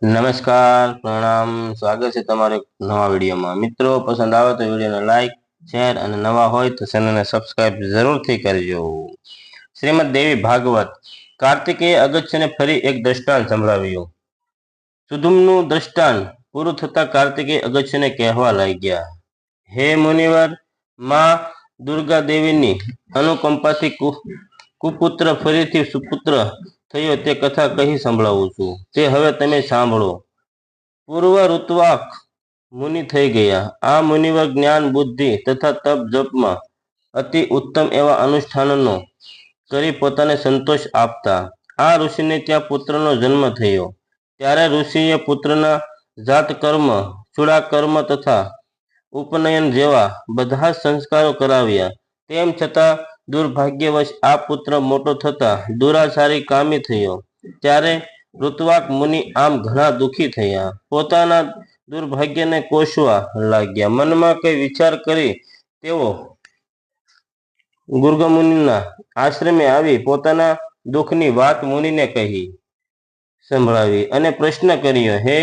નમસ્કાર, પ્રણામ, સ્વાગત છે તમારે નવા વિડીયોમાં। મિત્રો પસંદ આવે તો વિડીયોને લાઈક, શેર અને નવા હોય તો ચેનલને સબસ્ક્રાઇબ જરૂરથી કરજો। શ્રીમદ દેવી ભાગવત કાર્તિકેય અગસ્ત્યને ફરી એક દ્રષ્ટાંત સંભળાવ્યું। સુધુમનું દ્રષ્ટાંત પૂરું થતાં કાર્તિકેય અગસ્ત્યને કહેવા લાગ્યા, હે મુનિવર, માં દુર્ગા દેવીની અનુકંપાથી કુપુત્ર ફરીથી સુપુત્ર થયો તે કથા કહી સંભળાવું છું, તે હવે તમે સાંભળો। પૂર્વ ઋત્વાક મુનિ થઈ ગયા। આ મુનિવર જ્ઞાન, બુદ્ધિ તથા તપ જપમાં અતિ ઉત્તમ એવા અનુષ્ઠાનનો કરી પોતાને સંતોષ આપતા। આ ઋષિને ત્યાં પુત્રનો જન્મ થયો। ત્યારે ઋષિએ પુત્રના જાતકર્મ, ચૂડાકર્મ તથા ઉપનયન જેવા બધા સંસ્કારો કરાવ્યા। તેમ છતાં દુર્ભાગ્યવશ આ પુત્ર મોટો થતા દુરાચારી કામી થયો। ત્યારે ઋત્વાક મુનિ આમ ઘણા દુઃખી થયા। પોતાના દુર્ભાગ્યને કોસવા લાગ્યા। મનમાં કઈ વિચાર કરી તેઓ ગુર્ગમુનિના આશ્રમે આવી પોતાના દુઃખની વાત મુનિને કહી સંભળાવી અને પ્રશ્ન કર્યો, હે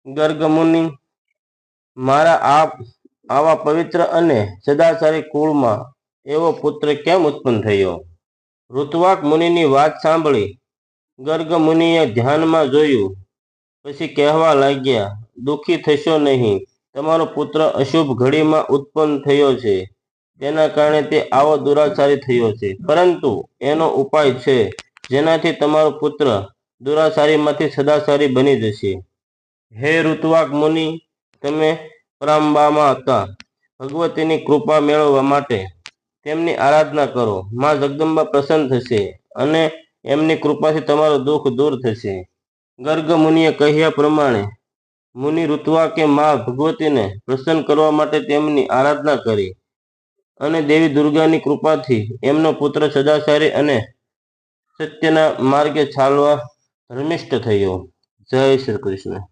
ગર્ગમુનિ, મારા આવા પવિત્ર અને સદાચારી કુળમાં એવો પુત્ર કેમ ઉત્પન્ન થયો? ઋત્વાક મુનિની વાત સાંભળી ગર્ગ મુનિએ ધ્યાનમાં જોયું, પછી કહેવા લાગ્યા, દુઃખી થશો નહીં। તમારો પુત્ર અશુભ ઘડીમાં ઉત્પન્ન થયો છે, તેના કારણે તે આવો દુરાચારી થયો છે, પરંતુ એનો ઉપાય છે જેનાથી તમારો પુત્ર દુરાચારીમાંથી સદાચારી બની જશે। હે ઋત્વાક મુનિ, તમે પરાંબામાં હતા ભગવતીની કૃપા મેળવવા માટે તેમની આરાધના કરો। માં જગદંબા પ્રસન્ન થશે અને એમની કૃપાથી તમારું દુઃખ દૂર થશે। ગર્ગ મુનિએ કહ્યા પ્રમાણે મુનિ ઋત્વાકે માં ભગવતીને પ્રસન્ન કરવા માટે તેમની આરાધના કરી અને દેવી દુર્ગાની કૃપાથી એમનો પુત્ર સદાચારી અને સત્યના માર્ગે ચાલવા ધર્મિષ્ઠ થયો। જય શ્રી કૃષ્ણ।